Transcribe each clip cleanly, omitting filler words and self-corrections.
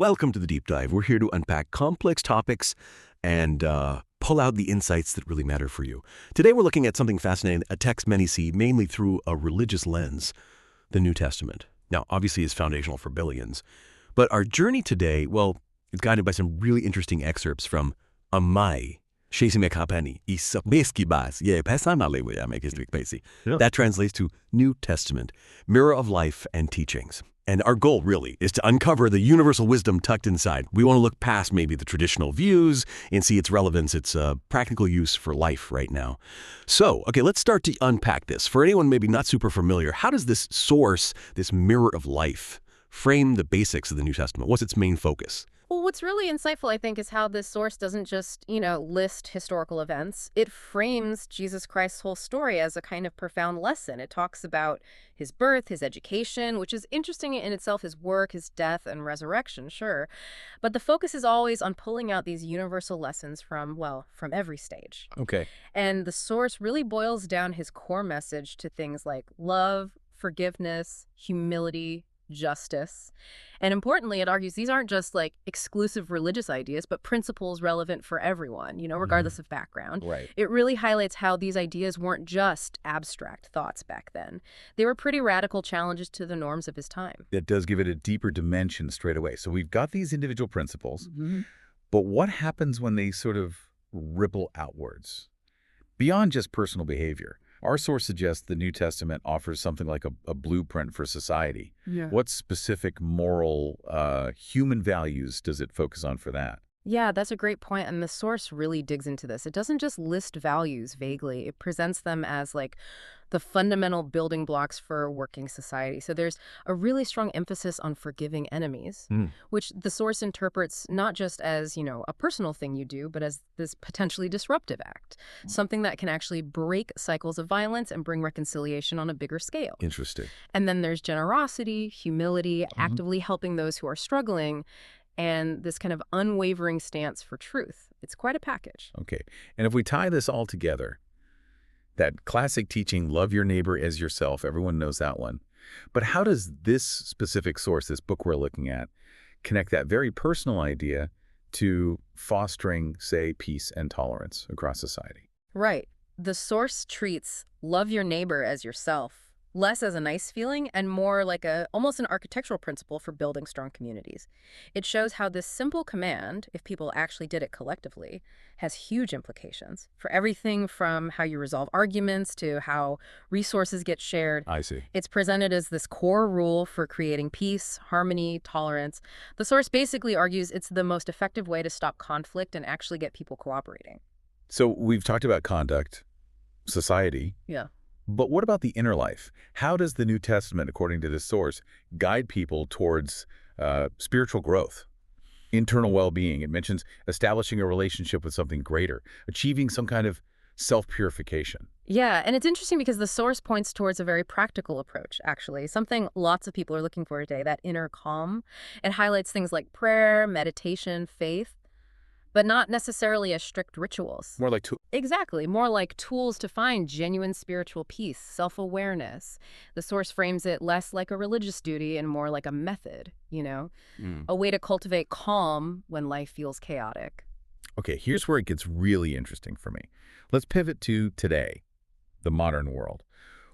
Welcome to the Deep Dive. We're here to unpack complex topics and pull out the insights that really matter for you. Today we're looking at something fascinating, a text many see mainly through a religious lens, the New Testament. Now, obviously it's foundational for billions, but our journey today, well, is guided by some really interesting excerpts from Amai. That translates to New Testament, Mirror of Life and Teachings. And our goal, really, is to uncover the universal wisdom tucked inside. We want to look past maybe the traditional views and see its relevance, its practical use for life right now. So, okay, let's start to unpack this. For anyone maybe not super familiar, how does this source, this Mirror of Life, frame the basics of the New Testament? What's its main focus? Well, what's really insightful, I think, is how this source doesn't just, list historical events. It frames Jesus Christ's whole story as a kind of profound lesson. It talks about his birth, his education, which is interesting in itself, his work, his death, and resurrection, sure. But the focus is always on pulling out these universal lessons from every stage. Okay. And the source really boils down his core message to things like love, forgiveness, humility, justice. And importantly, it argues these aren't just like exclusive religious ideas, but principles relevant for everyone, regardless of background. Right. It really highlights how these ideas weren't just abstract thoughts back then. They were pretty radical challenges to the norms of his time. That does give it a deeper dimension straight away. So we've got these individual principles, but what happens when they sort of ripple outwards? Beyond just personal behavior, our source suggests the New Testament offers something like a blueprint for society. Yeah. What specific moral, human values does it focus on for that? Yeah, that's a great point, and the source really digs into this. It doesn't just list values vaguely. It presents them as like the fundamental building blocks for a working society. So there's a really strong emphasis on forgiving enemies, which the source interprets not just as, a personal thing you do, but as this potentially disruptive act, something that can actually break cycles of violence and bring reconciliation on a bigger scale. Interesting. And then there's generosity, humility, actively helping those who are struggling, and this kind of unwavering stance for truth. It's quite a package. Okay. And if we tie this all together, that classic teaching, love your neighbor as yourself, everyone knows that one. But how does this specific source, this book we're looking at, connect that very personal idea to fostering, say, peace and tolerance across society? Right. The source treats love your neighbor as yourself less as a nice feeling and more like almost an architectural principle for building strong communities. It shows how this simple command, if people actually did it collectively, has huge implications for everything from how you resolve arguments to how resources get shared. I see. It's presented as this core rule for creating peace, harmony, tolerance. The source basically argues it's the most effective way to stop conflict and actually get people cooperating. So we've talked about conduct, society. Yeah. But what about the inner life? How does the New Testament, according to this source, guide people towards spiritual growth, internal well-being? It mentions establishing a relationship with something greater, achieving some kind of self-purification. Yeah, and it's interesting because the source points towards a very practical approach, actually, something lots of people are looking for today, that inner calm. It highlights things like prayer, meditation, faith, but not necessarily as strict rituals. More like Exactly, more like tools to find genuine spiritual peace, self-awareness. The source frames it less like a religious duty and more like a method, a way to cultivate calm when life feels chaotic. Okay, here's where it gets really interesting for me. Let's pivot to today, the modern world.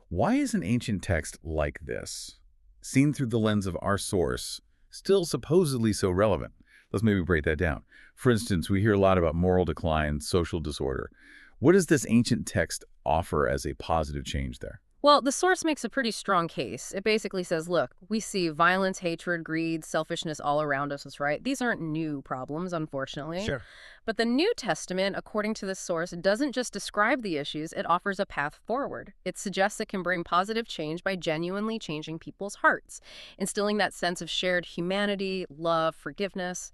Why is an ancient text like this, seen through the lens of our source, still supposedly so relevant? Let's maybe break that down. For instance, we hear a lot about moral decline, social disorder. What does this ancient text offer as a positive change there? Well, the source makes a pretty strong case. It basically says, look, we see violence, hatred, greed, selfishness all around us, right? These aren't new problems, unfortunately. Sure. But the New Testament, according to this source, doesn't just describe the issues, it offers a path forward. It suggests it can bring positive change by genuinely changing people's hearts, instilling that sense of shared humanity, love, forgiveness.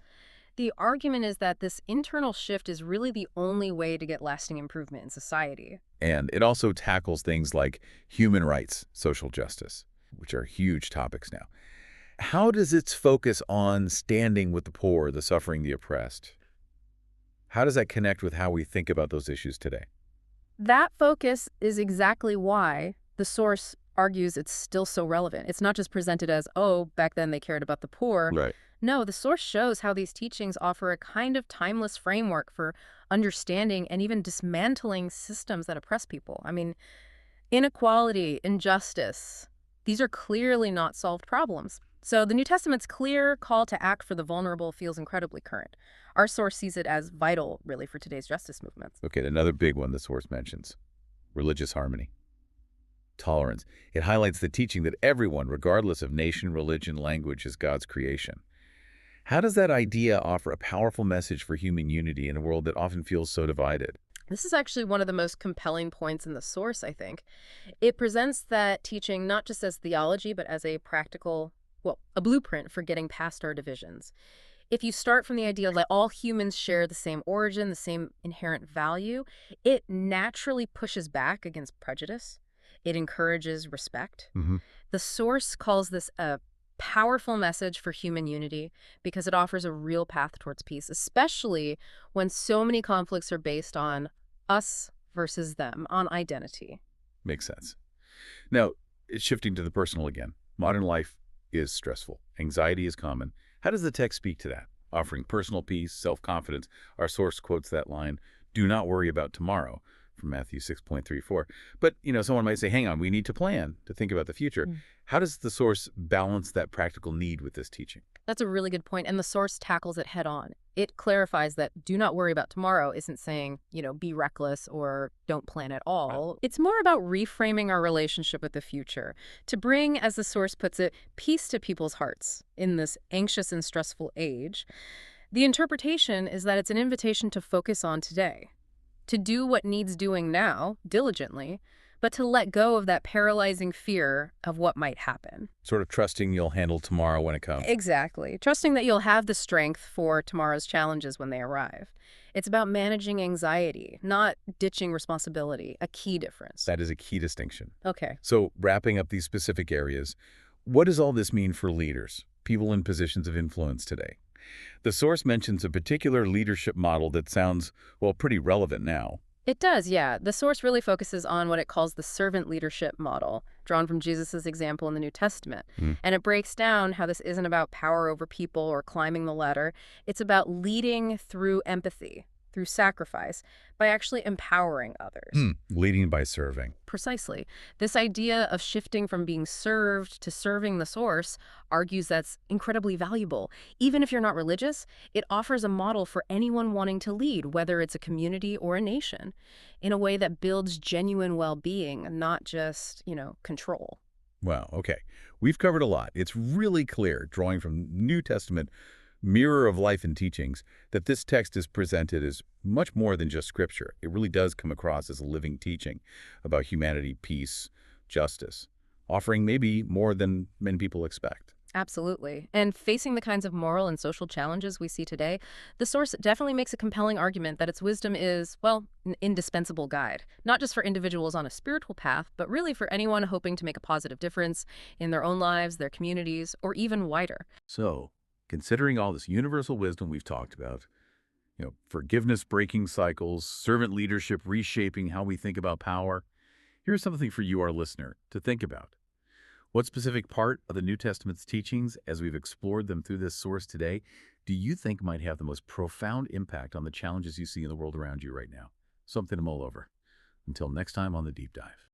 The argument is that this internal shift is really the only way to get lasting improvement in society. And it also tackles things like human rights, social justice, which are huge topics now. How does its focus on standing with the poor, the suffering, the oppressed, how does that connect with how we think about those issues today? That focus is exactly why the source argues it's still so relevant. It's not just presented as, oh, back then they cared about the poor. Right. No, the source shows how these teachings offer a kind of timeless framework for understanding and even dismantling systems that oppress people. I mean, inequality, injustice, these are clearly not solved problems. So the New Testament's clear call to act for the vulnerable feels incredibly current. Our source sees it as vital, really, for today's justice movements. Okay, another big one the source mentions, religious harmony. Tolerance. It highlights the teaching that everyone, regardless of nation, religion, language, is God's creation. How does that idea offer a powerful message for human unity in a world that often feels so divided? This is actually one of the most compelling points in the source, I think. It presents that teaching not just as theology, but as a practical, well, a blueprint for getting past our divisions. If you start from the idea that all humans share the same origin, the same inherent value, it naturally pushes back against prejudice. It encourages respect. Hmm. The source calls this a powerful message for human unity because it offers a real path towards peace, especially when so many conflicts are based on us versus them, on identity. Makes sense. Now, shifting to the personal again. Modern life is stressful. Anxiety is common. How does the text speak to that? Offering personal peace, self-confidence. Our source quotes that line, "Do not worry about tomorrow," from Matthew 6.34. But, someone might say, hang on, we need to plan, to think about the future. How does the source balance that practical need with this teaching? That's a really good point, and the source tackles it head on. It clarifies that do not worry about tomorrow isn't saying, be reckless or don't plan at all. Right. It's more about reframing our relationship with the future to bring, as the source puts it, peace to people's hearts in this anxious and stressful age. The interpretation is that it's an invitation to focus on today, to do what needs doing now, diligently, but to let go of that paralyzing fear of what might happen. Sort of trusting you'll handle tomorrow when it comes. Exactly. Trusting that you'll have the strength for tomorrow's challenges when they arrive. It's about managing anxiety, not ditching responsibility, a key difference. That is a key distinction. Okay. So wrapping up these specific areas, what does all this mean for leaders, people in positions of influence today? The source mentions a particular leadership model that sounds, well, pretty relevant now. It does, yeah. The source really focuses on what it calls the servant leadership model, drawn from Jesus' example in the New Testament. And it breaks down how this isn't about power over people or climbing the ladder. It's about leading through empathy, through sacrifice, by actually empowering others. Leading by serving. Precisely. This idea of shifting from being served to serving the source argues that's incredibly valuable. Even if you're not religious, it offers a model for anyone wanting to lead, whether it's a community or a nation, in a way that builds genuine well-being, not just, control. Wow, okay. We've covered a lot. It's really clear, drawing from New Testament mirror of life and teachings, that this text is presented as much more than just scripture. It really does come across as a living teaching about humanity, peace, justice, offering maybe more than many people expect. Absolutely. And facing the kinds of moral and social challenges we see today, the source definitely makes a compelling argument that its wisdom is, well, an indispensable guide, not just for individuals on a spiritual path, but really for anyone hoping to make a positive difference in their own lives, their communities, or even wider. So, considering all this universal wisdom we've talked about, forgiveness breaking cycles, servant leadership reshaping how we think about power, here's something for you, our listener, to think about. What specific part of the New Testament's teachings, as we've explored them through this source today, do you think might have the most profound impact on the challenges you see in the world around you right now? Something to mull over. Until next time on The Deep Dive.